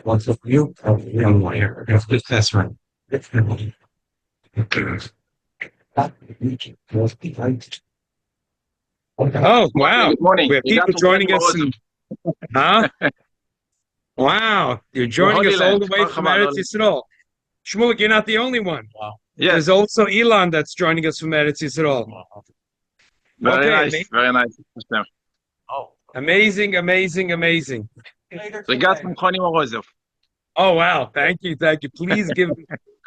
What's up for you? Young lawyer. That's right. Oh, wow. Good morning. We have people joining us. Huh? Wow. You're joining us all the way from Eretz Yisrael. Shmulik, you're not the only one. Wow. Yes. There's also Elon that's joining us from Eretz Yisrael. Very nice. Very nice. Oh, amazing. Regards from Connie Morozov. Oh, wow. Thank you. Please give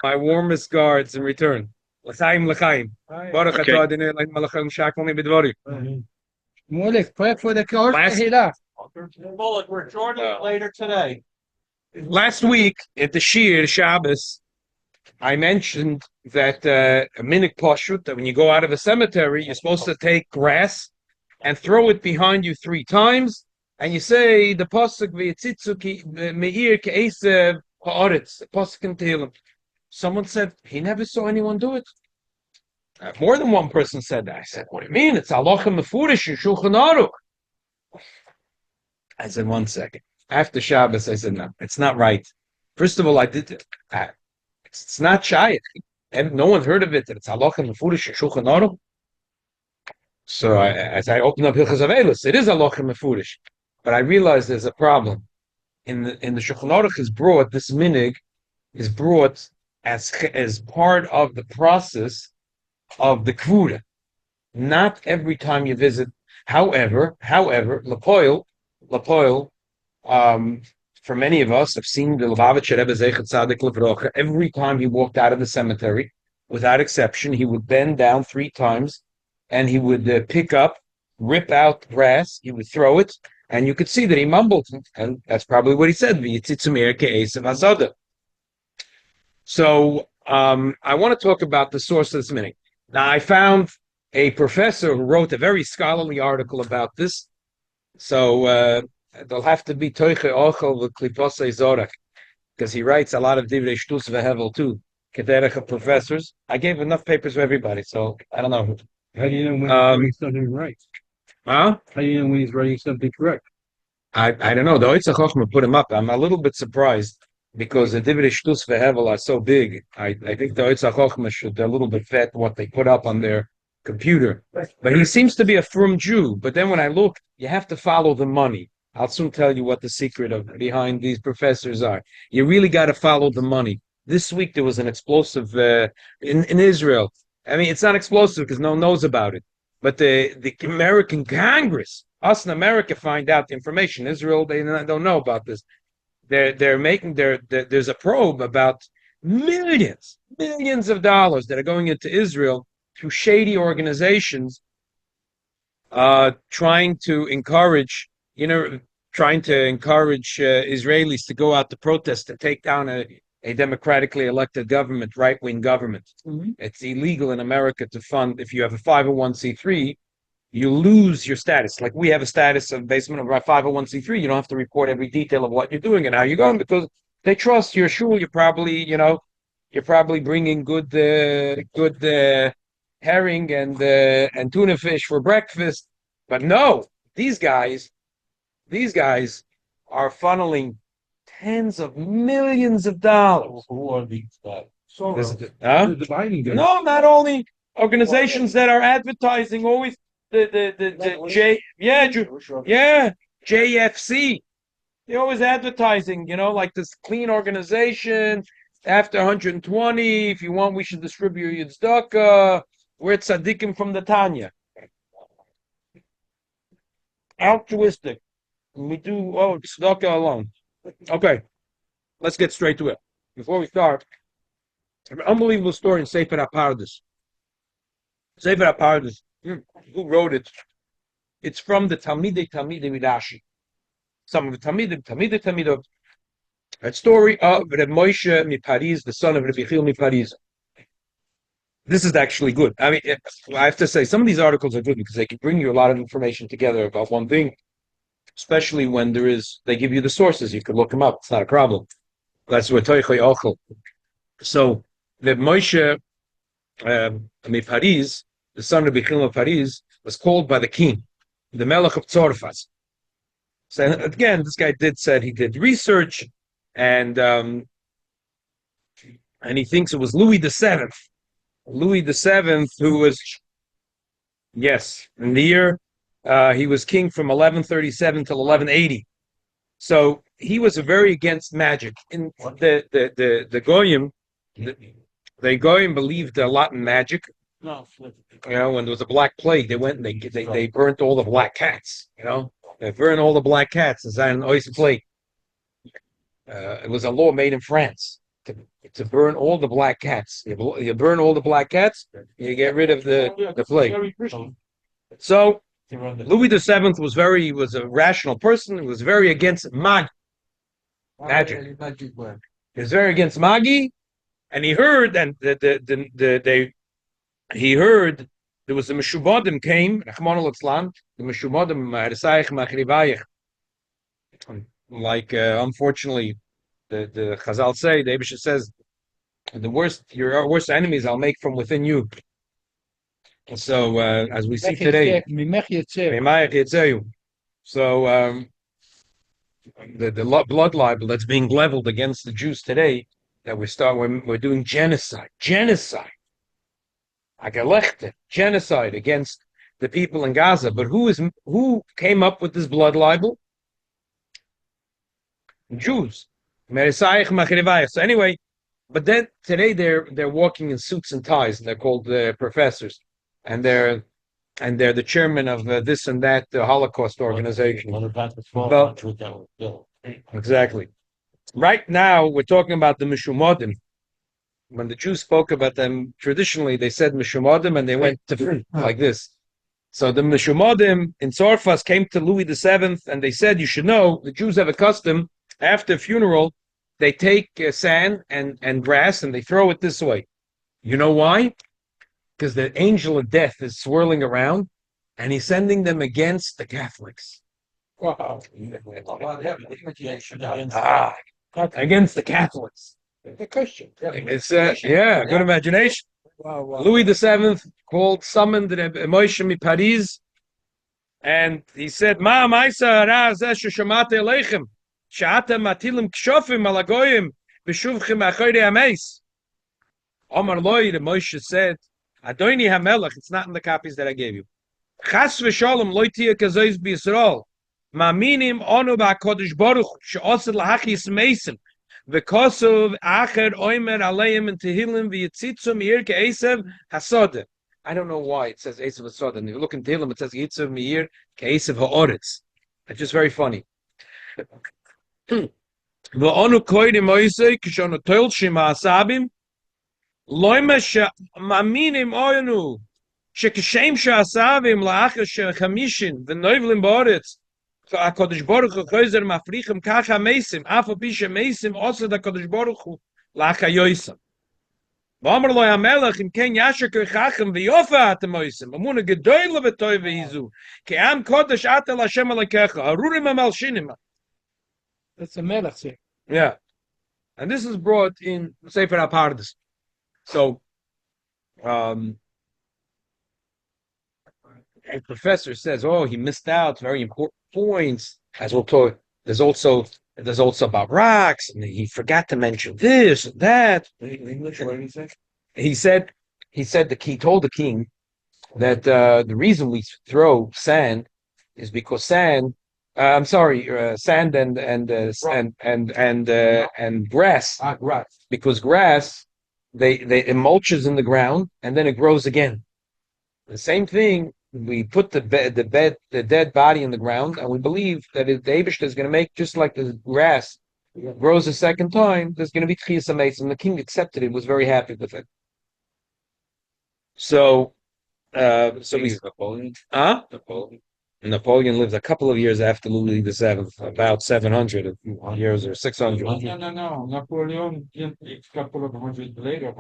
my warmest regards in return. L'chaim. Baruch atah Adonai Eloheinu melech haolam shakol b'dvarim. Mulek, pray for the course. We're joining later today. Last week at the Shir Shabbos, I mentioned that a minik pashut, that when you go out of a cemetery, you're supposed to take grass and throw it behind you 3 times, and you say the pasuk v'yitzitzu meir ke'esev ha'aretz, the pasuk in Tehillim. Someone said he never saw anyone do it. More than one person said that. I said, what do you mean? It's halacha mefurish in Shulchan Aruch. I said, 1 second. After Shabbos, I said, no, it's not right. First of all, I did it. It's not shayach. And no one heard of it, that it's halacha mefurish in Shulchan Aruch. So as I opened up Hilchos Avelos, it is halacha mefurish. But I realized there's a problem. In the Shulchan Aruch is brought, this minig is brought as part of the process of the kvura. Not every time you visit. However, Lapoil, for many of us, have seen the Lubavitcher Rebbe Zeichet Tzadik Levrocha. Every time he walked out of the cemetery, without exception, he would bend down 3 times, and he would pick up, rip out grass, he would throw it, and you could see that he mumbled, and that's probably what he said. So I want to talk about the source of this meaning. Now, I found a professor who wrote a very scholarly article about this. So there'll have to be Toiche Ochel v'Klipose Zorak, because he writes a lot of Divrei Shtus v'Hevel too. Kederech of professors. I gave enough papers for everybody, so I don't know. How do you know when he's writing something right? Huh? How do you know when he's writing something correct? I don't know. The Oitza Chochma put him up. I'm a little bit surprised because the Divrei Shtus v'Hevel are so big. I think the Oitza Chochma should a little bit vet what they put up on their computer. But he seems to be a frum Jew. But then when I look, you have to follow the money. I'll soon tell you what the secret behind these professors are. You really got to follow the money. This week there was an explosive in Israel. I mean, it's not explosive because no one knows about it. But the American Congress, us in America, find out the information. Israel, they don't know about this. They're making there's a probe about millions of dollars that are going into Israel through shady organizations, trying to encourage Israelis to go out to protest to take down a democratically elected government, right-wing government. Mm-hmm. It's illegal in America to fund. If you have a 501c3, you lose your status. Like we have a status of basement of our 501c3. You don't have to report every detail of what you're doing and how you're going because they trust your shul. You're probably bringing good herring and tuna fish for breakfast. But no, these guys are funneling tens of millions of dollars. Who are these guys? No, not only organizations that are advertising always JFC. They're always advertising, like this clean organization. After 120, if you want, we should distribute your tzedakah. We're tzaddikim from the Tanya. Altruistic. We do tzedakah alone. Okay, let's get straight to it. Before we start, an unbelievable story in Sefer HaPardes. Sefer HaPardes, who wrote it? It's from the Talmidei Midrashi. Some of the Talmidei. A story of Reb Moshe Miparis, the son of Rabbi Chil Miparis. This is actually good. I mean, I have to say, some of these articles are good because they can bring you a lot of information together about one thing, especially when they give you the sources. You can look them up. It's not a problem. That's what Toichoi Ochel. So, Reb Moshe Miparis, the son of Rabbi Chil Miparis, was called by the king, the Melech of Tzorfas. So again, this guy said he did research, and he thinks it was Louis VII. Louis VII, who was, yes, in the year he was king from 1137 till 1180. So he was very against magic. In the Goyim, the Goyim believed a lot in magic. No. You know, when there was a black plague, they went and they burnt all the black cats. You know, they burned all the black cats inside an oyster plague. It was a law made in France to burn all the black cats. You burn all the black cats, you get rid of the plague. So Louis VII was a rational person. He was very against magic. He was very against magi, and he heard he heard there was a Meshubadim came, the Meshubadim like unfortunately the Chazal say, the RIshon says, your worst enemies I'll make from within you. And so as we see today, so the blood libel that's being leveled against the Jews today, that we're doing genocide, genocide against the people in Gaza. But who came up with this blood libel? Jews. So anyway, but then today they're walking in suits and ties, and they're called professors, and they're the chairman of this and that Holocaust organization. Well, exactly. Right now we're talking about the Mishumodim. When the Jews spoke about them, traditionally they said Mishumodim, and they went to like this. So the Mishumodim in Tzarfas came to Louis VII, and they said, you should know, the Jews have a custom, after a funeral, they take sand and grass and they throw it this way. You know why? Because the angel of death is swirling around, and he's sending them against the Catholics. Wow. Against the Catholics. The Christian. It's good imagination. Wow. Louis VII summoned Moshe mi Paris, and he said, "Ma ma'isa hara zeh sheshamate aleichem, she'atem matilim kshofim al hagoyim v'shuvchem achorei hameis." Omar Loi, the Moshe said, "Adoni hamelech." It's not in the copies that I gave you. Chas v'sholom lo tiyeh kazois b'Yisrael. Ma'aminim onu b'Hakodesh Baruch she'osed lahachis meisim. V'kosov acher oimer aleim and tehillim v'yitzitzum meir ke'esev hasode. I don't know why it says Esav hasode. And if you look in Tehillim, it says yitzav meir ke'esev ha'oretz. It's just very funny. V'onu koidim oisei k'shonu toil shima asabim loime she'maminim oyenu she'k'shem she'asabim la'acher she'chamishin v'noivlim ba'oretz HaKadosh Baruch Hu chozer mafrichem kacha meisim af apisha meisim osad HaKadosh Baruch Hu lachayoisam. V'amar lo hamelech im ken yasher kochachem v'yofa atem oisam amuna gedoyle v'toy v'hizu ke'am kodesh atel Hashem alekecha harurim hamalshinim. That's a melech thing. Yeah. And this is brought in Sefer HaPardes. So, the professor says, "Oh, he missed out very important points." As we'll talk, there's also about rocks, and he forgot to mention this and that. He said he told the king that the reason we throw sand is because sand and grass. Because grass it mulches in the ground and then it grows again. The same thing. We put the dead body in the ground, and we believe that the RIshon is going to make, just like the grass grows a second time, there's going to be Tchias HaMeis, and the king accepted it, was very happy with it. So he's Napoleon. Napoleon lived a couple of years after Louis VII, about 700 years or 600. No. Napoleon a couple of hundred later.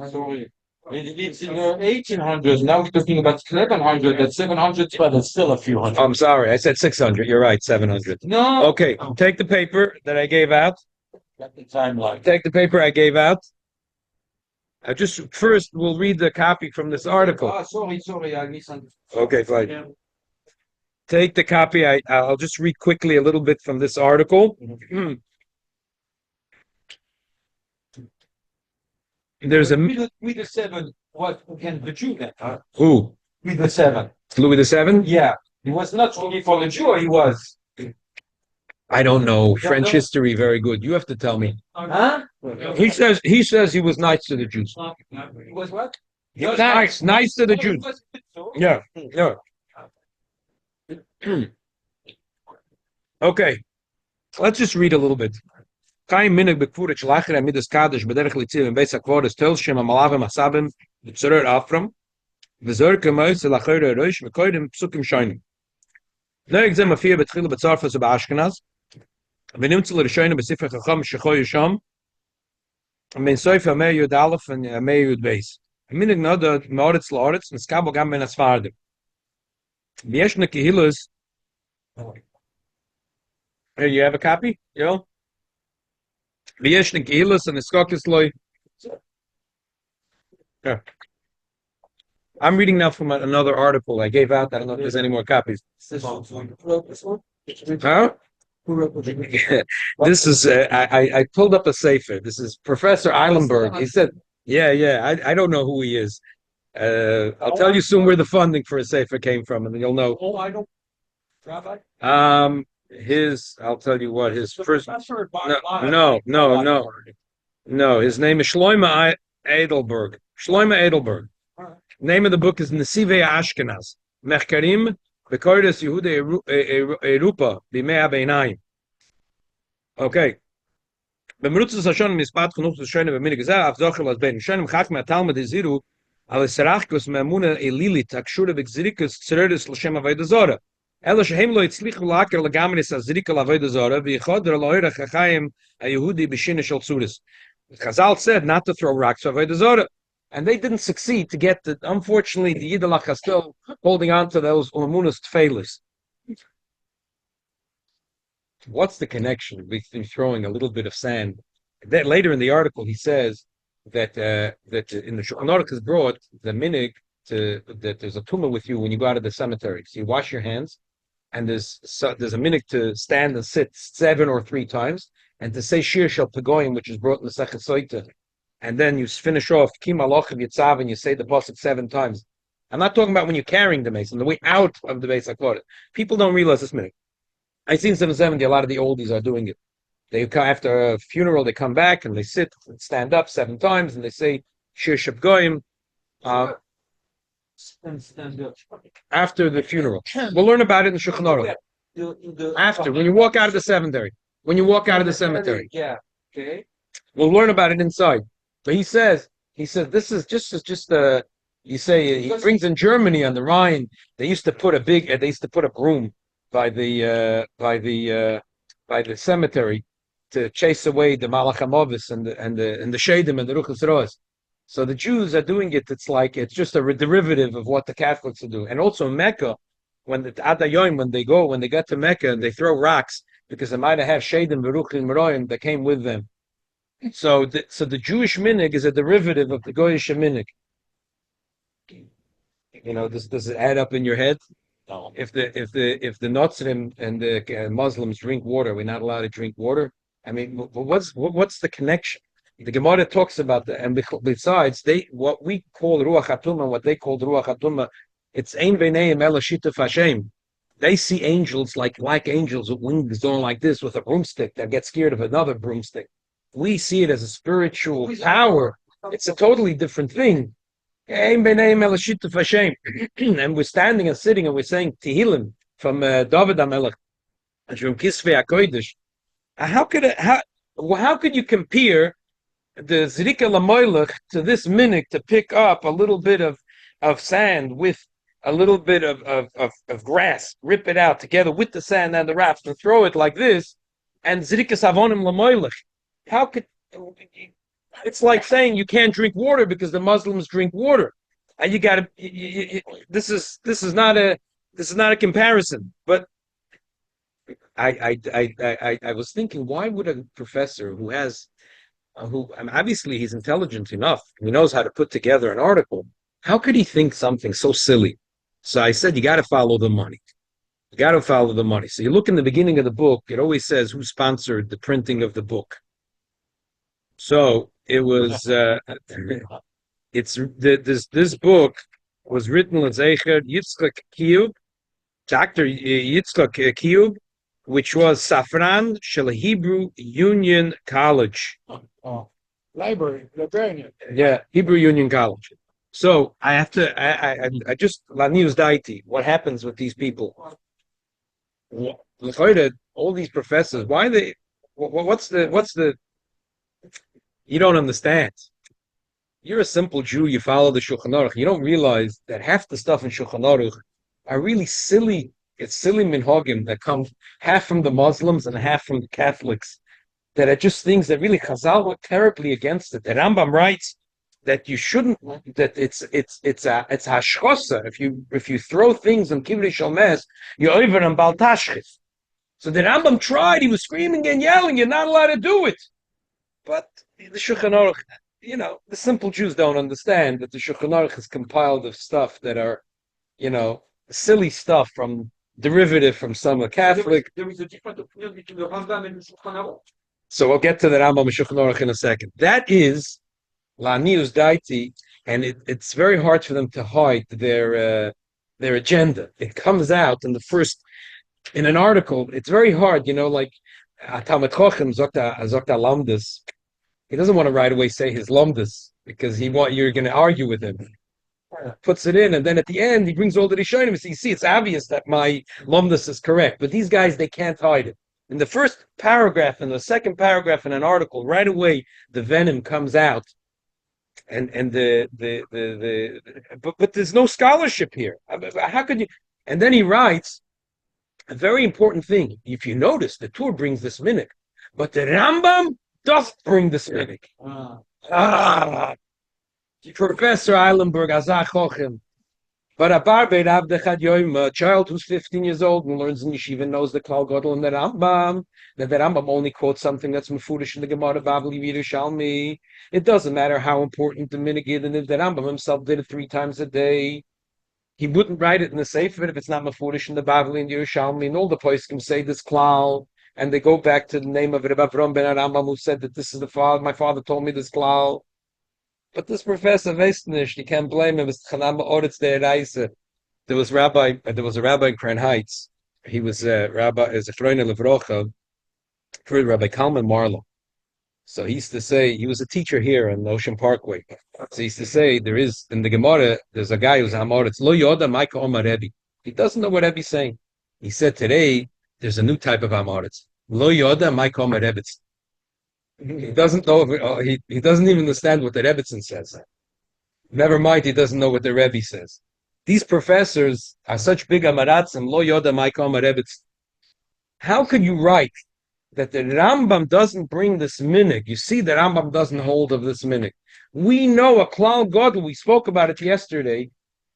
Sorry. It lives in the 1800s. Now we're talking about 1100. That's 700, but it's still a few hundred. I'm sorry, I said 600. You're right, 700. No. Okay, take the paper that I gave out. Got the timeline. Take the paper I gave out. Just first, we'll read the copy from this article. Sorry, I misunderstood. Okay, fine. Take the copy. I'll just read quickly a little bit from this article. There's a Louis the Seven was against the Jew then. who? Louis the Seven. Louis the Seventh? Yeah, he was not only for the Jew. He was. I don't know French history very good. You have to tell me. Huh? He says he was nice to the Jews. He was what? He was nice to the Jews. Yeah, yeah. Okay, let's just read a little bit. Kein Minig bekvuret shlachere midas kadosh bederech litzil in beis hakvodes tel shem amalavim asabim b'tzurer afram v'zorke mois lachere roish v'koidim psukim shonim. Noeg zeh mafia betchila b'tzarfas u'ba'ashkenaz v'nimtz l'rishonim b'sifrei chacham shecho yisham min soif amei yud aleph and amei yud beis. Minig noda m'oretz l'oretz n'skabo gam ben asfardim. V'yesh nekehilus. Here, you have a copy? Yeah. V'yesh nekehilus and eskokis loy. Yeah. I'm reading now from another article I gave out. I don't know if there's any more copies. Huh? This is I pulled up a sefer. This is Professor Eilenberg. He said, yeah. I don't know who he is. I'll tell you soon where the funding for a sefer came from, and then you'll know. Oh, I don't. Rabbi? I'll tell you what his first. No. His name is Shlomo Edelberg. Shlomo Edelberg. Name of the book is Nesive Ashkenaz. Mechkarim Bekoides Yehuda Erupa Bimei HaBeinayim. Okay. B'merutzas Hashonim Mispat Chanuch Shonim B'minig Zeh Avzochel as Ben Shonim Chachma Talmud Eziru Al Serachkus Me'amuna Elilit Akshura B'Gzirikus Tzeredes L'Shem Avodah Zorah. Ela Shehem Lo Yitzlichu L'Aker L'Gamris Azrika L'Avodah Zorah V'Yichoder L'Oira Chachayim HaYehudi B'Shina Shel Tzuris. Chazal said not to throw rocks to Avodah Zorah. And they didn't succeed to get the. Unfortunately, the Yiddelach are still holding on to those Ulamunas Tfeilis. What's the connection between throwing a little bit of sand? That later in the article, he says that in the Shulchan Aruch is brought the minig that there's a tumah with you when you go out of the cemetery. So you wash your hands, and there's a minig to stand and sit 7 or 3 times, and to say Shir Shel Pegoyim, which is brought in the Sechet Soita. And then you finish off Kim Alochav Yitzav and you say the pasuk 7 times. I'm not talking about when you're carrying the mace, on the way out of the base. I quote it. People don't realize this minute. I've seen 770. A lot of the oldies are doing it. They come after a funeral. They come back and they sit and stand up 7 times and they say Shir Sheb Goyim after the funeral. We'll learn about it in the Shulchan Aruch. After, when you walk out of the cemetery. Yeah. Okay. We'll learn about it inside. But he says this is just you say he brings in Germany on the Rhine. They used to put a broom by the cemetery to chase away the Malach HaMovis and the Shadim and the Ruchas Roas. So the Jews are doing it. It's just a derivative of what the Catholics are doing. And also in Mecca, when the Adayim, when they get to Mecca and they throw rocks because they might have Shadim Veruchim Meroyim that came with them. So the Jewish minig is a derivative of the Goyish minig. You know, does it add up in your head? No. If the Notzrim and the Muslims drink water, we're not allowed to drink water. I mean, what's the connection? The Gemara talks about that, and besides, what we call Ruach HaTumah, what they call Ruach HaTumah, it's Ein B'neim Ela Shituf Hashem. They see angels like angels with wings going like this with a broomstick that get scared of another broomstick. We see it as a spiritual power. It's a totally different thing. And we're standing and sitting and we're saying Tehillim from David HaMelech and from Kisvei HaKodesh. How could you compare the Zrika Lamoilech to this minute to pick up a little bit of sand with a little bit of grass, rip it out together with the sand and the wraps and throw it like this, and Zrika Savonim Lamoilech? How could it's like saying you can't drink water because the Muslims drink water, and you got to. This is not a comparison. But I was thinking, why would a professor who obviously he's intelligent enough, he knows how to put together an article. How could he think something so silly? So I said, you got to follow the money. You got to follow the money. So you look in the beginning of the book, it always says who sponsored the printing of the book. So it was, this book was written with Zecher Yitzchak Kiyub, Dr. Yitzchak Kiyub, which was Safran Shel Hebrew Union College. Librarian. Yeah, Hebrew Union College. So I have to, I just, Lanius Daiti, what happens with these people? All these professors, why they, what's the, you don't understand. You're a simple Jew, you follow the Shulchan Aruch, you don't realize that half the stuff in Shulchan Aruch are really silly, it's silly minhagim that come half from the Muslims and half from the Catholics, that are just things that really Chazal were terribly against it. The Rambam writes that you shouldn't, that it's hashchosa. If you throw things on Kivri Shalmes, you're over on Bal Tashchis. So the Rambam tried, he was screaming and yelling, you're not allowed to do it. But the Shulchan Aruch, the simple Jews don't understand that the Shulchan Aruch is compiled of stuff that are, silly stuff derivative from some Catholic. There was a different opinion between the Rambam and the Shulchan Aruch. So we'll get to the Rambam and Shulchan Aruch in a second. That is La'anius Daiti, and it's very hard for them to hide their agenda. It comes out in an article. It's very hard, like Talmud Chochem Zokta Lamdas. He doesn't want to right away say his Lamdas because you're going to argue with him. Puts it in, and then at the end he brings all the Rishonim. You see, it's obvious that my Lamdas is correct, but these guys, they can't hide it. In the first paragraph and the second paragraph in an article, right away the venom comes out, and but there's no scholarship here. How could you? And then he writes a very important thing. If you notice, the Tur brings this minhag, but the Rambam doesn't bring this minhag. Professor Eilenberg, Azachochem. But a child who's 15 years old and learns in yeshiva knows the Klal Gadol and the Rambam. That the Rambam only quotes something that's mefurish in the Gemara Bavli Yerushalmi. It doesn't matter how important the minhag is, and if the Rambam himself did it 3 times a day, he wouldn't write it in the Sefer if it's not mefurish in the Bavli and Yerushalmi. And all the poskim say this Klal, and they go back to the name of Rabbi Avram ben Rambam, who said that this is the father. My father told me this Klal. But this professor Westnish, you can't blame him. There was a rabbi in Crown Heights. He was a rabbi as a Chroine Levrocha for Rabbi Kalman Marlow. So he used to say, he was a teacher here on Ocean Parkway. So he used to say, there is in the Gemara, there's a guy who's Hamor. It's Lo Yoda Maika Omar Rebbe. He doesn't know what Rebbe's saying. He said today there's a new type of Hamor. It's Lo Yoda Maika Omar Rebbe. He doesn't know. He doesn't even understand what the Rebbitzin says. Never mind, he doesn't know what the Rebbe says. These professors are such big amaratzim. Lo yoda ma'ikam Rebbitzin. How could you write that the Rambam doesn't bring this minhag? You see, the Rambam doesn't hold of this minhag. We know a Klal Gadol. We spoke about it yesterday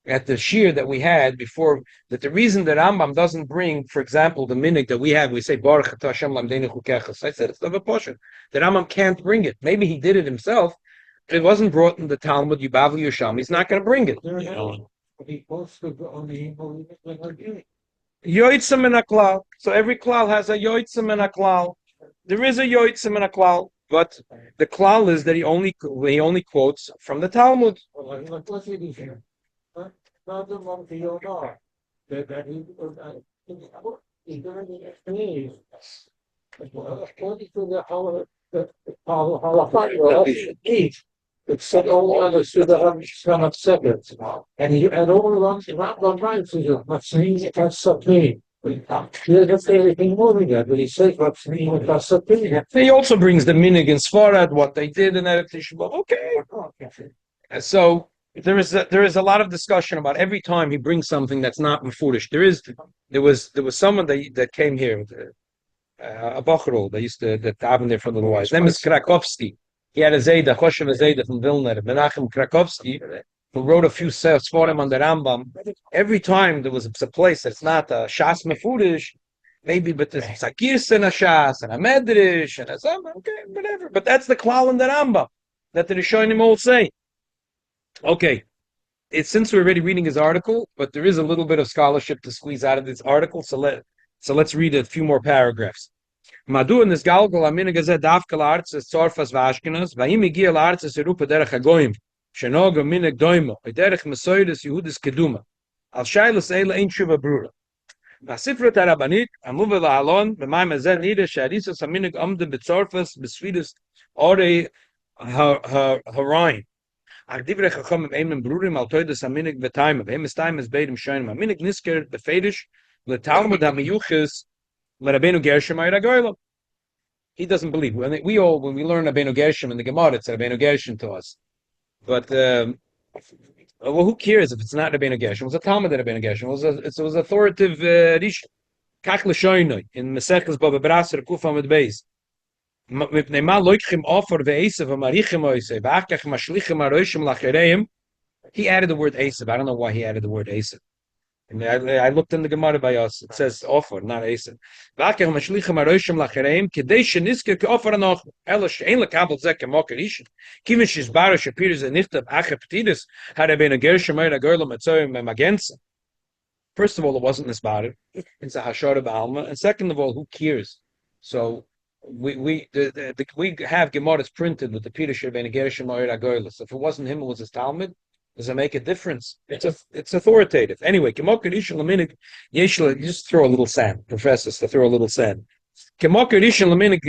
at the shir that we had before, that the reason that Rambam doesn't bring, for example, the minhag that we have, we say Baruch Atah Hashem Lamdeinu Chukechas. I said it's not a portion. The Rambam can't bring it. Maybe he did it himself. If it wasn't brought in the Talmud, Yubavli Yerushalmi, he's not going to bring it. Yoitzim and a klal. So every klal has a yoitzim and a klal. There is a yoitzim and a klal, but the klal is that he only quotes from the Talmud. It's said all understood that I'm not separate. And all along the Rambam writes, that's something. He doesn't say anything more than that, but he says what's meaning that's something. He also brings the minhag in Sfarad, what they did in Eretz Yisrael. Okay. So there is a lot of discussion about every time he brings something that's not mefurish. There was someone that came here, a Bachrol, they used to daven there for a little while. His name is Krakovsky. He had a Zayda, Choshev Zayda from Vilna, Menachem Krakovsky, who wrote a few Sforim on the Rambam. Every time there was a place that's not a Shas Mefurish, maybe, but there's a Girsa and a Shas, and a Medrash, and a Zama, okay, whatever. But that's the Klal in the Rambam, that the Rishonim all say. Okay, since we're already reading his article, but there is a little bit of scholarship to squeeze out of this article, so let's read a few more paragraphs. Madu in this galgal aminig gazet dafka la'artz es tzorfas v'ashkenaz v'im igia la'artz es erupa derech hagoyim shenog aminig doimo derech mesoides Yehudis keduma al shaylas eila ein tshuva brura v'asifrat harabanit amuva la'alon b'mayim hazeh nida she'arisas aminig amde b'tzorfas b'svidus orei harayim ach divrei chachamim eimen brurim al toides aminig v'taimah v'hem es taimah beidim shoynim aminig nisker b'feidish l'talmud ha'miyuchis l'Rabbeinu Gershom ha'iragoylam. He doesn't believe. When we learn Rabbeinu Gershom in the Gemara, it's Rabbeinu Gershom to us. But well, who cares if it's not Rabbeinu Gershom? It was a Talmud of Rabbeinu Gershom. It was authoritative RIshon. Kach l'shoynoi in Maseches Baba Brasser Kufa Med Beis. Mipnei ma loikchim offer ve'esav v'marichem oisei v'achkach mashlichem aroishim lachereim. He added the word esav. I don't know why he added the word esav. And I looked in the Gemara by us. It says offer, not esav. V'achkach mashlichem aroishim lachereim kedei shenisker ke'offer anoch elish ein lekabel zeh ke'moker RIshon kivin shizbara shapiris enichtav acher petidus harabena gershom eira gorlam etzoyim magensa. First of all, it wasn't nisbared. It's a hashara ba'alma. And second of all, who cares? So we have Gemaras printed with the Pirush Rabbeinu Gershom Oyer Agoylos. If it wasn't him, it was his Talmud. Does it make a difference? It's authoritative. Anyway, Kemokar RIshon Laminig Yeshla. Just throw a little sand, professors, to throw a little sand. Kemokar RIshon Laminig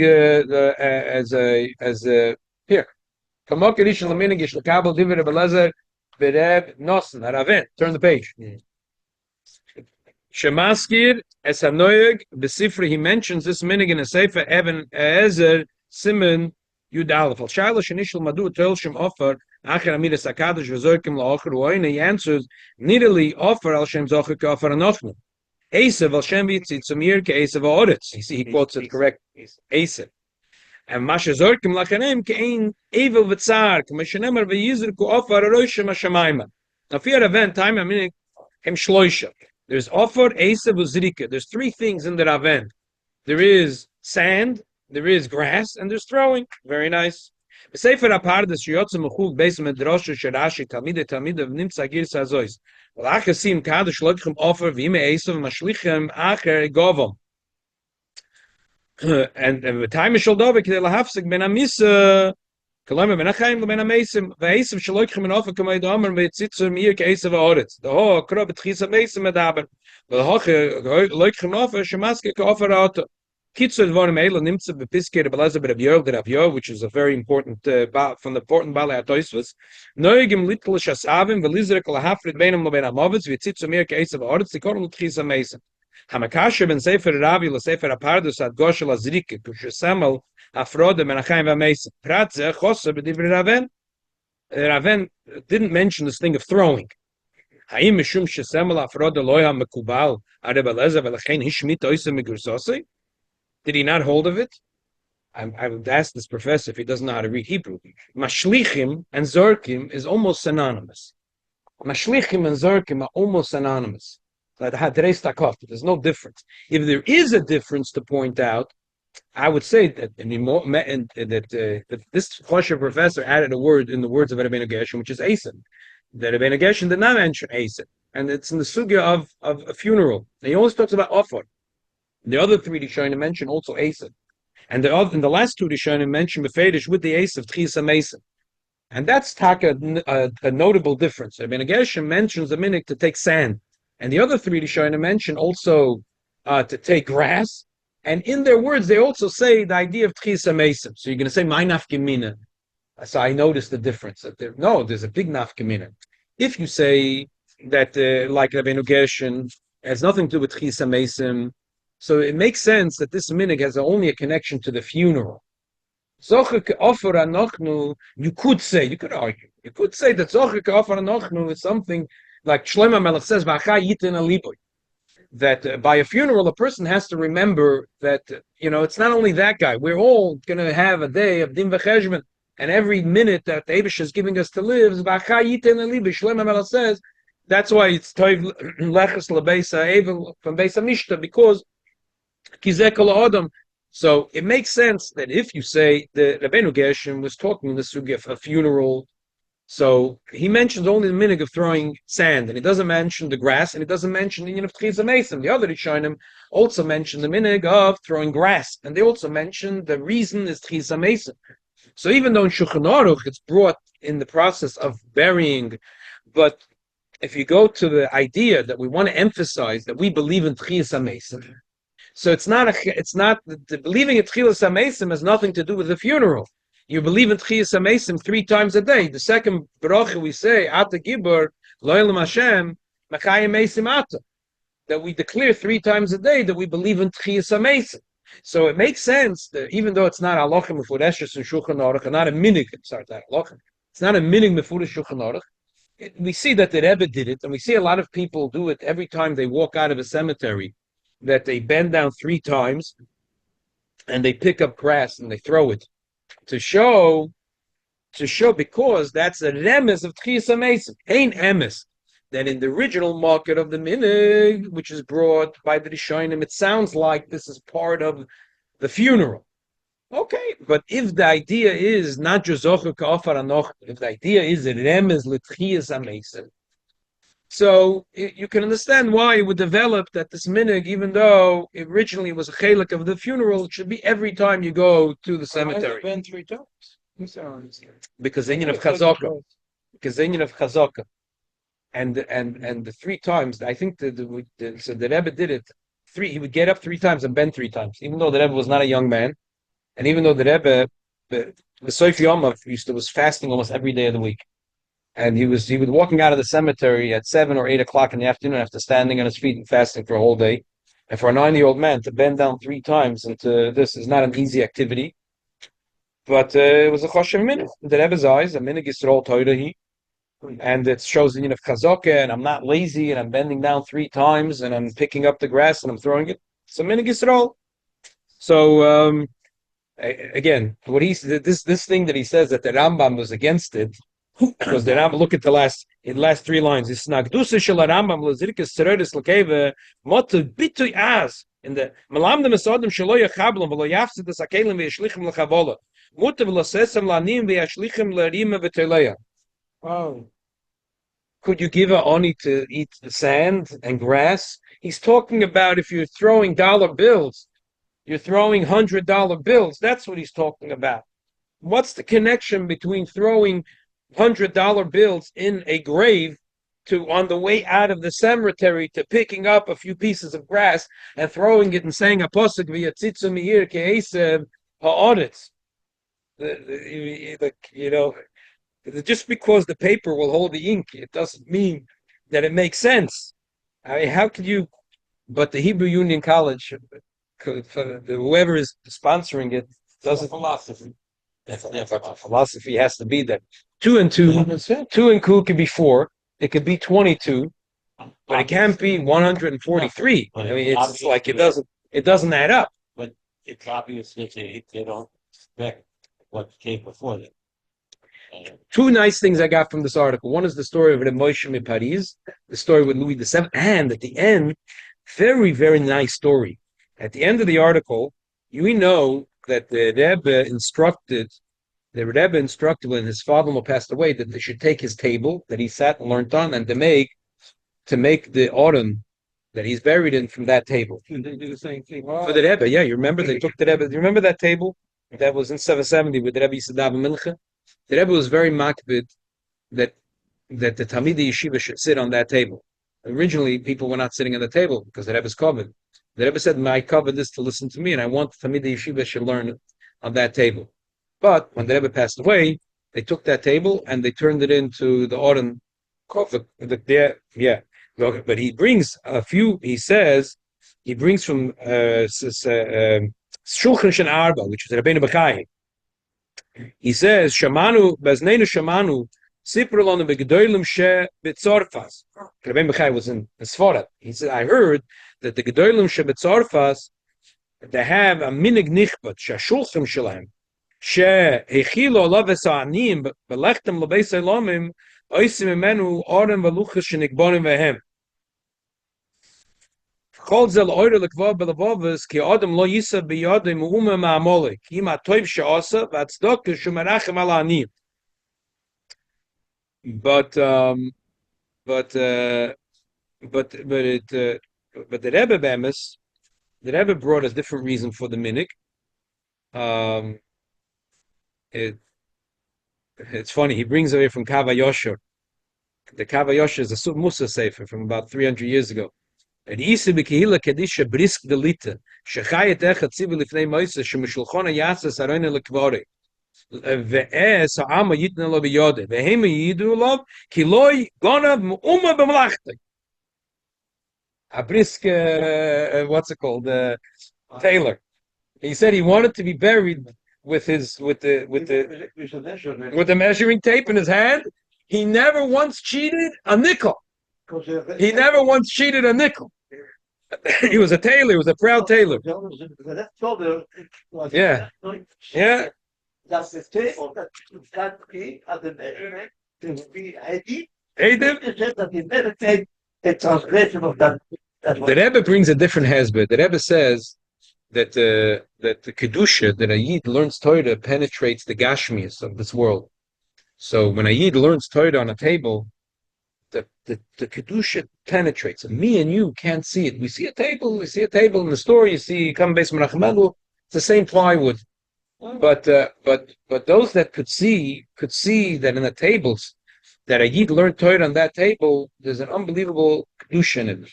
as a here. Kemokar RIshon Laminig Yeshla Kabel Divrei Belezer Bereb Nosen Haraven. Turn the page. Shemaskir es hanoyeg besifri. He mentions this minig in a sefer Even Ezer Simon Yudalef al Shailash initial Madu Tolshim offer Acher Amidas Akadosh v'Zorkim la'Ocher Uoyne. He answers neitherly offer al Shem Zocher ke'offer anochnu Esav al Shem Yitzimir ke'Esav ha'oretz. You see, he quotes it correct. Esav and Masha Zorkim lachanem ke'ein evil v'tzar k'mashenemar v'yizr ku'offer aroshim hashamayma. Now, if you had a event time, I mean, hem shloisha. There's offer, esav, uzrika. There's three things in the Raven. There is sand, there is grass, and there's throwing. Very nice. Sefer Apardas sheyotze mechug beis medrasha sherashi talmidei nimtza girsa azois. Well, achasim kadosh loikchem offer v'ime esav mashlichem acher govom. And the time is sholdove k'dei lahafsek ben amisa. Kolem Menachem ben amesim ve'esav shloikchem en offer k'may domer ve'tzitzur mir ke'esav ha'oretz. The whole krab betchis amesim medaber. The whole loikchem offer shemaske k'offer ha'oto. Kitzur dvorim eila nimtza bepiskei Rebbe Rav Yov, which is a very important from the important Balei HaTosfos. Noigim litl shasavim ve'lizrek lahafrid beinam lo ben amovitz ve'tzitzur mir ke'esav ha'oretz. Tikorn l'tchis amesim. Hamakasher ben sefer Rabbi l'sefer Apardus ad goshel azrike kushesamel afrode Menachem v'amesim. Pratze choser b'divrei Raven. Raven didn't mention this thing of throwing. Haim mishum shesamel afrode loya mekubal Rebbe Lezer v'lechein hishmit oisem migursosei. Did he not hold of it? I would ask this professor if he doesn't know how to read Hebrew. Mashlichim and Zorkim is almost synonymous. Mashlichim and Zorkim are almost synonymous. There's no difference. If there is a difference to point out, I would say that this Choshev professor added a word in the words of Rabbeinu Gershom, which is Esav. The Rabbeinu Gershom did not mention Esav, and it's in the sugya of a funeral. He always talks about offer. The other three Rishonim mention also Esav, and the last two Rishonim mention Befedish with the Esav Tchisa Mason, and that's a notable difference. Rabbeinu Gershom mentions the minik to take sand, and the other three Rishonim mention also to take grass. And in their words, they also say the idea of Tchisa Mason. So you're going to say my nafkemina. So I noticed the difference. There's a big nafkemina. If you say that like Rabbeinu Gershom has nothing to do with Tchisa Mason, so it makes sense that this minig has only a connection to the funeral. You could argue. You could say that Zocher Offer Anochnu is something like Shlomo Melech says, that by a funeral, a person has to remember that, it's not only that guy. We're all going to have a day of Din V'Cheshbon, and every minute that the Eibush is giving us to live, Shlomo Melech says, that's why it's Toiv Leches LeBeisa Evil from Beisa Mishta, because so it makes sense that if you say the Rabbeinu Gershom was talking in the sugya of a funeral, So he mentions only the minhag of throwing sand, and he doesn't mention the grass, and he doesn't mention the of Tchias Mason. The other Rishonim also mention the minhag of throwing grass, and they also mention the reason is Tchias Mason. So even though in Shulchan Aruch it's brought in the process of burying, but if you go to the idea that we want to emphasize that we believe in Tchias Mason, so it's not the believing in Tchias Mason has nothing to do with the funeral. You believe in Tchias HaMesim 3 times a day. The second bracha we say, Ata Gibor, Lo'elam Hashem, Machayim Mesim Ata. That we declare 3 times a day that we believe in Tchias HaMesim. So it makes sense that even though it's not Halachim Mefureshes in Shulchan Aruch, and not a minig, it's not a minig Mefuresh Shulchan Aruch, we see that the Rebbe did it, and we see a lot of people do it every time they walk out of a cemetery, that they bend down 3 times, and they pick up grass and they throw it. To show, because that's a remes of Tchias HaMesim. Ein emes that in the original market of the minhag, which is brought by the Rishonim, it sounds like this is part of the funeral. Okay, but if the idea is not just zocher ka'afar anoch, if the idea is a remes l'Tchias HaMesim, so you can understand why it would develop that this minhag, even though originally was a chelik of the funeral, it should be every time you go to the cemetery. Been 3 times. Because then you have chazaka. And the 3 times, I think so the Rebbe did it. He would get up 3 times and bend 3 times, even though the Rebbe was not a young man, and even though the Rebbe, the Soif Yomov was fasting almost every day of the week. And he was walking out of the cemetery at 7 or 8 o'clock in the afternoon after standing on his feet and fasting for a whole day. And for a 90-year-old man to bend down 3 times into this is not an easy activity. But it was a choshev minhag. The Rebbe's eyes, a minhag Yisrael Toirahi, and it shows the of chazaka, and I'm not lazy, and I'm bending down 3 times, and I'm picking up the grass and I'm throwing it. It's a minhag Yisrael. So again, what this thing that he says that the Rambam was against it. Because the Rambam, look at the last 3 lines. It's nagdusa shel Rambam lezirkas tzeredes lekeva motu bitui az in the melamdem esadem shelo yachablam v'lo yafsid es akelim v'yashlichem lechavola mutu v'losesem lanim v'yashlichem l'rima v'teleya. Oh. Could you give a oni to eat the sand and grass? He's talking about if you're throwing dollar bills, you're throwing $100 bills. That's what he's talking about. What's the connection between throwing $100 bills in a grave to on the way out of the cemetery to picking up a few pieces of grass and throwing it and saying a pasuk v'yatzitzu meir ke'esev ha'aretz? Just because the paper will hold the ink, it doesn't mean that it makes sense. I mean, how could you? But the Hebrew Union College, whoever is sponsoring it, doesn't. Philosophy. Philosophy has to be that 2 and 2 could be 4. It could be 22, but it can't be 143. I mean, it's like it doesn't add up. But it's obvious that they don't expect what came before them. 2 nice things I got from this article. One is the story of Reb Moshe in Paris, the story with Louis VII, and at the end, very, very nice story. At the end of the article, we know that the Rebbe instructed when his father-in-law passed away that they should take his table that he sat and learned on and to make the autumn that he's buried in from that table. They do the same thing. For the Rebbe, yeah, you remember they took the Rebbe. You remember that table that was in 770 with the Rebbe Yisadav Mincha? The Rebbe was very makbid that the Talmidei Yeshiva should sit on that table. Originally, people were not sitting on the table because the Rebbe's covered. The Rebbe said, "My covered is to listen to me, and I want the Talmidei Yeshiva should learn on that table." But when the Rebbe passed away, they took that table and they turned it into the autumn. But he brings a few. He says he brings from Shulchan Shen Arba, which is Rabbeinu Bachai. He says, "Shamanu baznenu shamanu sipru lanu begedolim she betzorfas." Rabbeinu Bachai was in Sfarad. He said, "I heard that the gedolim she betzorfas they have a minig nichbat shashulchem shalem she hechilo laves anim belechtem labeis elomim oisim imenu oren veluchas shenikbonim vehem." Chol zel oire lekva belavovas ki adam lo yisa biyadim u'uma ma'amolik ima toiv she'asa v'atzdaka shemerachem al anim. but the Rebbe Bemis, the Rebbe brought a different reason for the minik. It's funny. He brings away from Kava Yosher. The Kava Yosher is a Sub Musa Sefer from about 300 years ago. And Isa B'Kehila Kedisha Brisk Delita Shechayet Echad Tzivu Lifnei Moisa Shemishulchona Yasa Sarayna Lekvore Ve'ez Ha'ama Yitna Lo B'Yode Ve'hema Yidu Lo Kiloi Gonav Mu'uma B'Mlachtek. A brisk, what's it called? Tailor. He said he wanted to be buried with the measuring tape in his hand. He never once cheated a nickel. He never once cheated a nickel. He was a tailor. He was a proud tailor. Yeah. Yeah. The Rebbe brings a different hezbollah. The Rebbe says that the kedusha that a yid learns Torah penetrates the gashmias of this world. So when a yid learns Torah on a table, the kedusha penetrates. And me and you can't see it. We see a table in the store. You see, come base Menachem, it's the same plywood. But those that could see that in the tables that a yid learned Torah on that table, there's an unbelievable kedusha in it.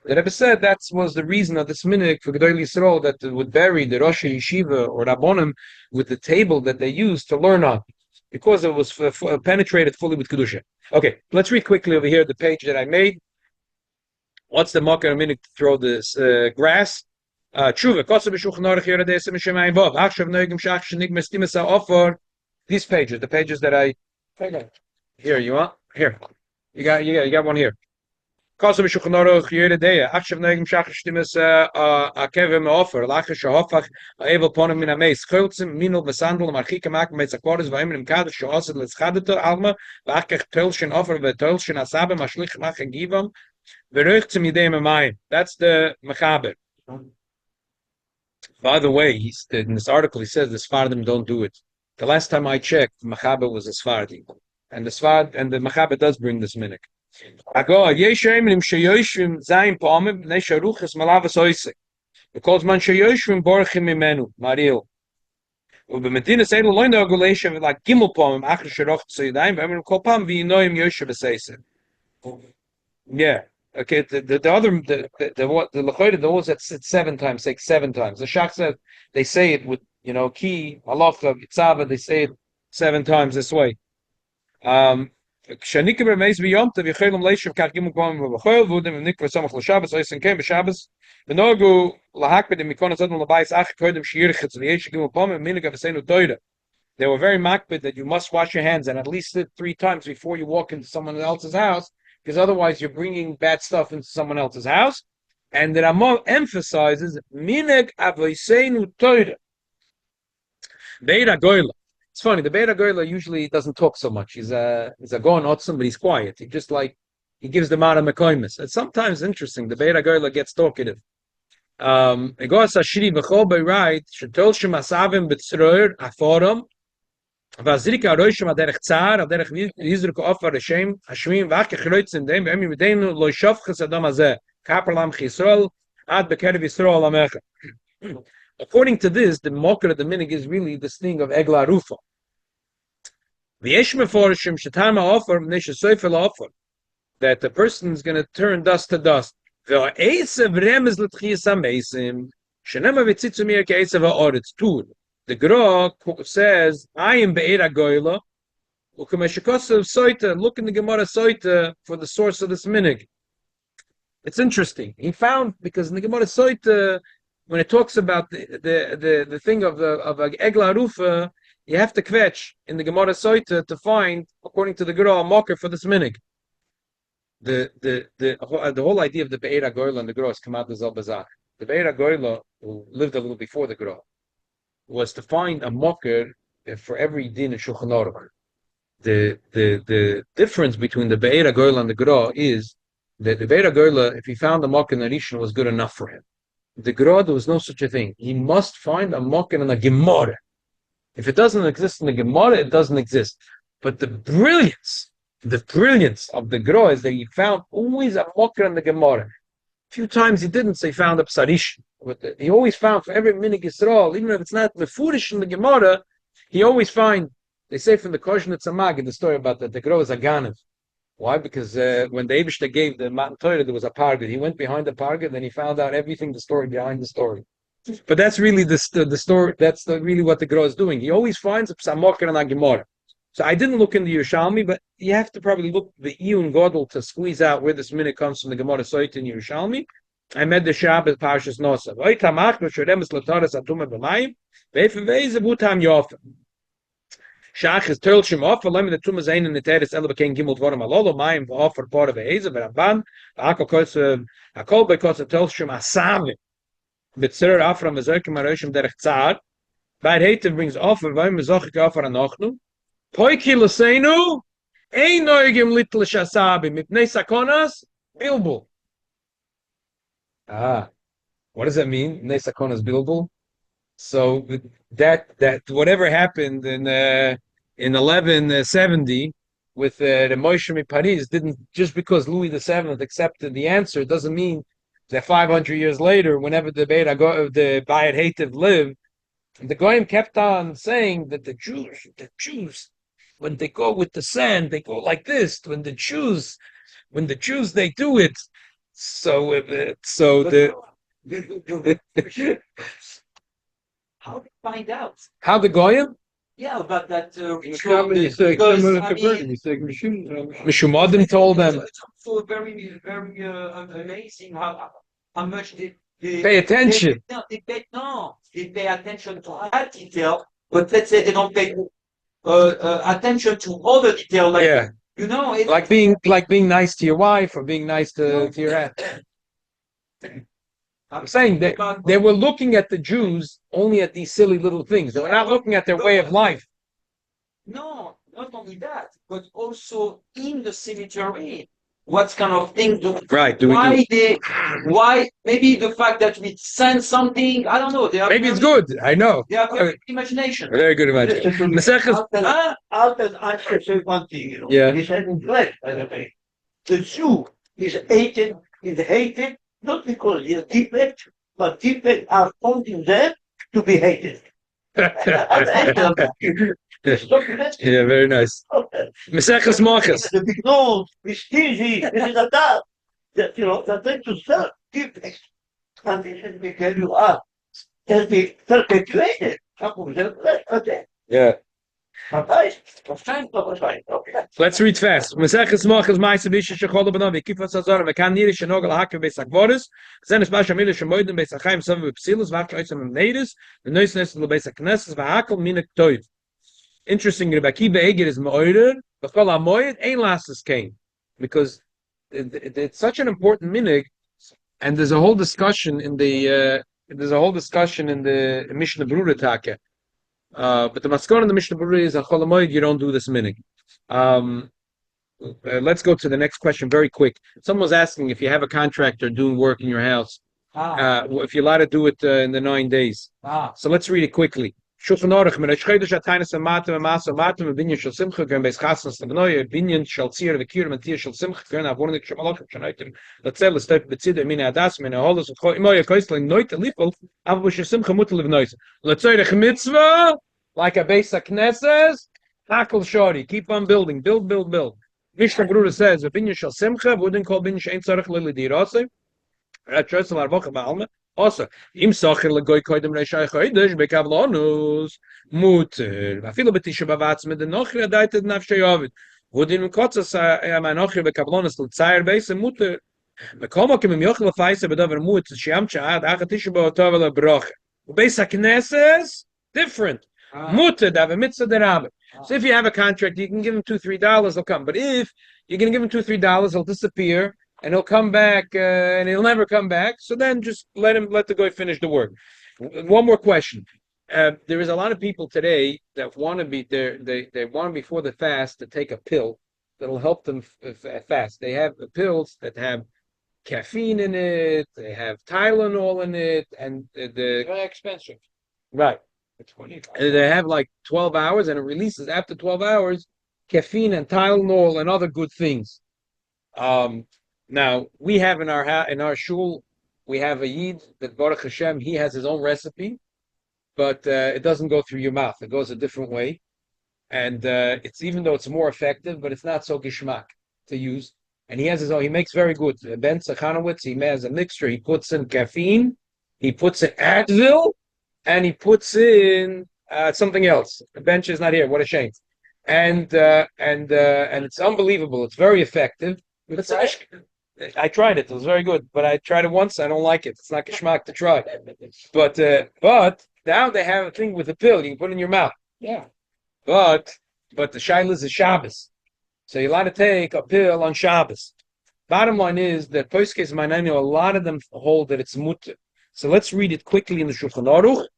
The Rebbe said that was the reason of this minhag for Gedolei Yisrael, that they would bury the Rosh Yeshiva or Rabbonim with the table that they used to learn on, because it was penetrated fully with Kedusha. Okay, let's read quickly over here the page that I made. What's the makar a minhag to throw this grass? Tshuva, Kosev B'Shulchan Aruch Yerodei Esem Shemayim Vav, Achshav Noegim Shach Shenig Mestimasa Offer. These pages, the pages that I... Here, you want? Here. You got one here. Kosev B'Shulchan Aruch Yerodei, Achshav Noegim Shach Shenig Akevim Offer, Lachash Hofach, Evel Ponim Min HaMeis, Chiltzim, Minol V'Sandol, Marchika Mak, Metzakwaris, V'Emrim Kadosh, She'osed L'Schadeto, Alma, V'Achkech Tolshin Offer, V'Tolshin Asabim, Ashlich Mach Givam, V'Reuchtzim Yidei Mamayim. That's the Mechaber. By the way, in this article, he says the Sfardim don't do it. The last time I checked, Mechaber was a Sfardi. And the Mechaber does bring this minhag. Because man sheyoshvim borchim mimenu, Mariel. ובמדינה סיידל לא נהגו להישב like גימל פעמים אחרי שרוחצו ידיים ואמרים כל פעם וינוים יושב בסייסר. Yeah. Okay, the ones that sit 7 times, say 7 times. The Shach says they say it with, ki, halacha, itzava, they say it 7 times this way. כשניקה ברמייס ביום טוב יכולים להישב כך גימל פעמים ובחול ועודם וניקה וסמך לשבס או יסנקם בשבס ונהגו להקפד עם מקון הזאת לבייס אחר קודם שירחץ ויש גימל פעמים מנהג וסיינו תוירה. They were very makpid that you must wash your hands and at least sit 3 times before you walk into someone else's house, because otherwise you're bringing bad stuff into someone else's house. And the Ramah emphasizes minhag avoseinu Torah. Be'er Goyla. It's funny, the Be'er Goyla usually doesn't talk so much. He's a Goan Otzim, but he's quiet. He gives the Mara Mekoimis. It's sometimes interesting. The Be'er Goyla gets talkative. Egos Ashiri V'chol Be'rait Shetol Shem Asavim B'tzroir Aforum והזריקה הראשון הדרך צער, הדרך יזרקו אופר לשם, השמים ואחר חרויצים דם, ואמי מדיינו לא ישופכס אדם הזה, כפר לעמך ישראל, עד בקרב ישראל עמך. According to this, the mocker of the minhag is really this thing of Egla Rufa. ויש מפורשים שטעם האופר, מפני שסופר לאופר, that the person is going to turn dust to dust. והעשב רמז לתחייס המייסים, שנמה וציצו מיר כעשב האורץ, טור. The Gra says, I am Be'er Goyla. Look in the Gemara Soita for the source of this minhag. It's interesting. He found, because in the Gemara Soita, when it talks about the thing of Egla Rufa, you have to kvetch in the Gemara Soita to find, according to the Gra, a mocker for this minhag. The whole idea of the Be'er Goyla and the Gra is come out of Zalbazak. The Be'er Goyla, who lived a little before the Gra, was to find a mocker for every din in Shulchan Aruch. The difference between the Be'er Goyla and the Gra is that the Be'er Goyla, if he found a mocker in the RIshon, was good enough for him. The Gra, there was no such a thing. He must find a mocker in a Gemara. If it doesn't exist in the Gemara, it doesn't exist. But the brilliance the brilliance of the Gra is that he found always a mocker in the Gemara. A few times he didn't, so he found a RIshon. But he always found for every minhag Yisrael, even if it's not mefurish in the Gemara, he always find. They say from the Kosher Tzamag in the story about that the Gra is a Ganev. Why? Because when the Eibishter gave the Matan Torah, there was a parga. He went behind the parga, then he found out everything, the story behind the story. But that's really the story. That's really what the Gra is doing. He always finds a psamoker and a Gemara. So I didn't look in the Yerushalmi, but you have to probably look the Iyun Godel to squeeze out where this minute comes from the Gemara Soit in Yerushalmi. I met the Shabbat Parshas Nosav. Shach is turl shim off, let me the tumah zayin in the teres ele became gimel dvarim alolo mayim offer part of a hazer veramban akol because of turl shim asave b'tzer afra mezorkim aroshim derech tzad by hater brings offer vayim mezochik offer anochnu poiki l'seinu ein noigim little shasabi mipnei sakonas bilbul. What does that mean? Mipnei sakonas bilbul. So that whatever happened in 1170 with the Moshe Paris didn't, just because Louis VII accepted the answer doesn't mean that 500 years later, whenever the Bayat Hativ lived, the Goyim kept on saying that the Jews, when they go with the sand, they go like this. When the Jews, they do it. How did you find out? How the Goyim? Yeah, about that. Mishumadim told them. It's also very, very amazing how much they Pay attention. They pay attention to that detail, but let's say they don't pay attention to other detail. Like, yeah, it's like being nice to your wife or being nice to your aunt. I'm saying that they were looking at the Jews only at these silly little things. They were not looking at their way of life. No, not only that, but also in the cemetery. What kind of thing do why maybe the fact that we send something, I don't know. Maybe it's good. I know. They have good imagination. Very good imagination. Albert Einstein said one thing, Yeah. He said in English, by the way, the Jew is hated, not because he is defect, but defects are found in them to be hated. Yeah, very nice. Meseches Moches. The big nose, the stingy, this is a dog. That thing to self defects. And they said, we tell you, can be perpetuated. Yeah. Okay. Let's read fast. Meseches Moches Ma'aser B'Isha Shechol B'Navi Kifas Hazor V'Kan Nirish Shenogel Hakev Beis HaKvoros Zenes Basha Mila Shemoyden Beis HaChaim Sav V'Psilus V'Ach Oitzem V'Neiris V'Nois Nesel Beis HaKnesses V'Hakel Minek Toiv. Interesting, Rabbi Kiva Eger is Ma'orer V'Chol HaMoyed Ein Lasses came, because it's such an important minig, and there's a whole discussion in the Mishnah Berurah Taka. But the maskor in the Mishnah Berurah is Chol HaMoed, you don't do this minig. Let's go to the next question very quick. Someone was asking if you have a contractor doing work in your house, if you're allowed to do it in the 9 days. So let's read it quickly. Shulchan Aruch, Meresh Chodesh Ataynes Amatem Amaso Amatem Binyan Shel Simcha Gern Beis Chasnas Tabnoye Binyan Shel Tzir V'Kir Matir Shel Simcha Gern Avornik Shemalachim Shanaitim Latzel L'Step B'Tzidor Min Adas Min Aholos Imoye Koisel Noit Lifel Avu Shel Simcha Mutal Livnois L'Tzoyrech Mitzvah like a Beis HaKnesses Hakel Shori, keep on building, build. Mishnah Berurah says Binyan Shel Simcha wouldn't call Binyan Shein Tzarech Lili Dirase Ratshosel Arvocha Ba'alma. Also, im Socher legoy koidem reishai chodesh bekavlonus muter. Afilo betisha bavatz med the nocher adaited nafshay ovid. Wodin kotzas my nocher bekavlonus l'tzayer beis muter. Bekomo kem im yochel feise bedover mut shiam chad achatisha ba'otav le'broche. Beis HaKnesses different. Muter dave mitzvah derabbe. So if you have a contract, you can give him $2-3, he'll come. But if you're going to give him $2-3, he'll disappear. And he'll come back, and he'll never come back. So then just let the guy finish the work. One more question. There is a lot of people today that want to be there. They want before the fast to take a pill that'll help them fast. They have pills that have caffeine in it. They have Tylenol in it, and Very expensive. right. It's 25. And they have like 12 hours, and it releases after 12 hours. caffeine and Tylenol and other good things. Now we have in our shul, we have a yid that Baruch Hashem, he has his own recipe, but it doesn't go through your mouth. It goes a different way, and it's even though it's more effective, but it's not so geschmack to use. And he has his own. He makes very good. Ben Sachanowitz, he has a mixture. He puts in caffeine, he puts in Advil, and he puts in something else. The bench is not here. What a shame. And it's unbelievable. It's very effective. But I tried it. It was very good. But I tried it once. I don't like it. It's not geschmack to try. But now they have a thing with a pill you can put in your mouth. Yeah. But the shaila is Shabbos. So you're allowed to take a pill on Shabbos. Bottom line is that Poskes Manenu, a lot of them hold that it's mutter. So let's read it quickly in the Shulchan Aruch.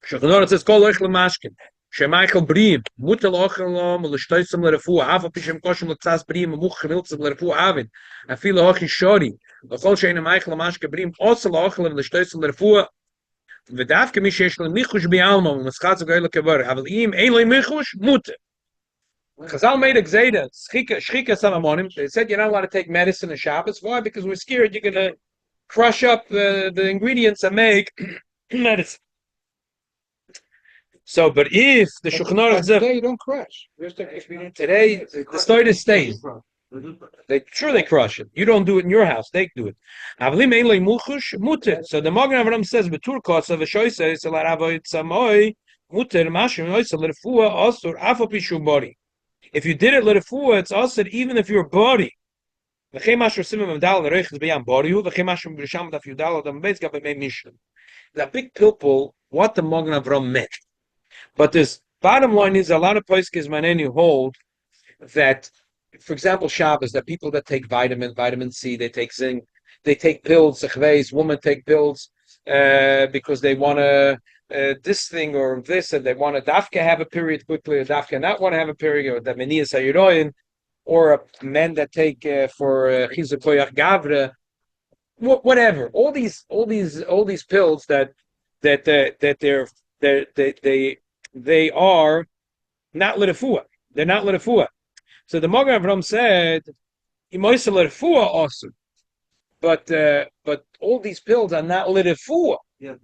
Shulchan Aruch says, Kol oich l'mashkin. Shemaichel Brim, Mutter Lochelom, Lishtoisem Lerefua, Hava Pishem Koshem Lexas Brim, Much Miltzem Lerefua Avid, Afila Hochi Shori, Lachol Shein Maichel Mashke Brim, also Lochelom, Lishtoisem Lerefua, Vedavke Mishesh Michush Bialma, Maschatz Goyle Kever, Havelim, Ein Michush, Mutter. Chazal made a gzeda, Shchika Samamonim. They said you're not allowed to take medicine in Shabbos. Why? Because we're scared you're going to crush up the ingredients and make medicine. So, but if the Shulchan Aruch Today you don't crush. today the story stays. They crush it. You don't do it in your house. They do it. So the Magen Avraham says, "Betur kosav v'shoyse selar avoid samoy muter mashim oisel lerefua asur afal pishum body." If you did it lerefua, it's asur even if your body. The big pilpul, what the Magen Avraham meant. But this bottom line is a lot of Poskes Manenu hold that, for example, Shabbos, that people that take vitamin C, they take zinc, they take pills, women take pills because they want to this thing or this, and they want to dafka have a period quickly, or dafka not want to have a period, or that menias hayiroin, or men that take for chizuk koyach gavre, whatever. All these pills that they are not lerefua. They're not lerefua. So the Magen Avraham said, "Imoisa lerefua also," but all these pills are not lerefua. Yeah,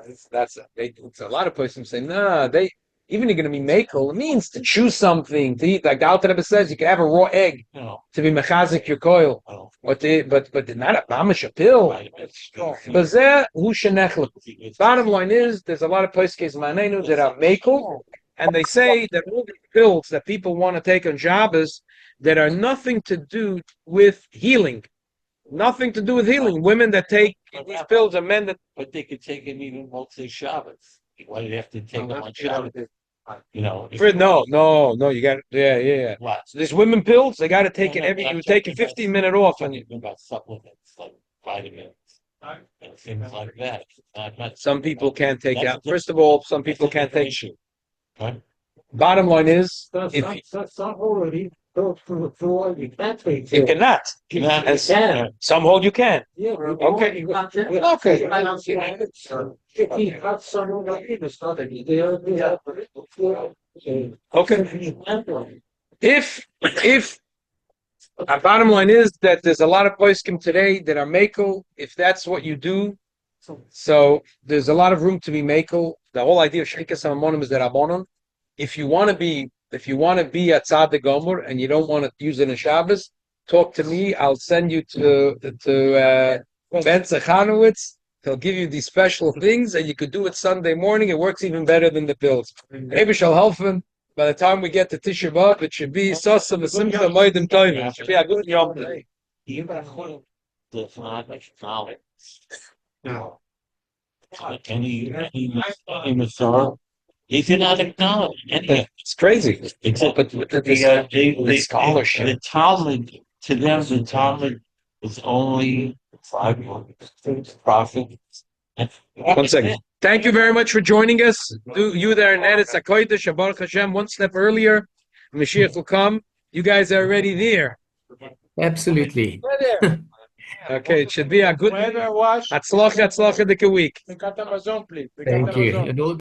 it's a lot of persons say, "Nah, they even you're going to be makel. It means to chew something to eat." Like the Alter Rebbe says, you can have a raw egg to be mechazik your coil, but not a mamish a pill. Bottom line is, there's a lot of Poskes Manenu that are makel, and they say that all the pills that people want to take on Shabbos that are nothing to do with healing. Nothing to do with healing. Women that take these pills are men that... But they could take them even Motzei Shabbos. Why do you have to take them on Shabbos? You know, no, you got yeah. What? So these women pills, they got to take it every. You take a 15-minute off, and you about supplements like vitamins and things like that. Some people can't take it out. First of all, some people can't take it. Right? Bottom line is, some already go through the floor. You can't take it. You cannot. And some hold you can. Yeah. Okay. Okay. If our bottom line is that there's a lot of poskim today that are makel, if that's what you do, so there's a lot of room to be makel. The whole idea of shchikas hamonim is that abonon. If you want to be a tzaddik gomer and you don't want to use it in Shabbos, talk to me. I'll send you to Ben Zachanowitz. He'll give you these special things, and you could do it Sunday morning. It works even better than the pills. Maybe shall helfen. By the time we get to Tisha B'Av, it should be Sasa V'Simcha Moedim Tovim. It should be a good Yom Tov. No. Any Masorah, he did not acknowledge anything. It's crazy. But the scholarship. The Talmud, to them, the Talmud is only 5 profit. 1 second. Thank you very much for joining us. You there in Eretz HaKodesh, Baruch Hashem, one step earlier. Mashiach will come. You guys are already there. Absolutely. Okay, it should be a good. Hatzlacha, the week. Thank you. And all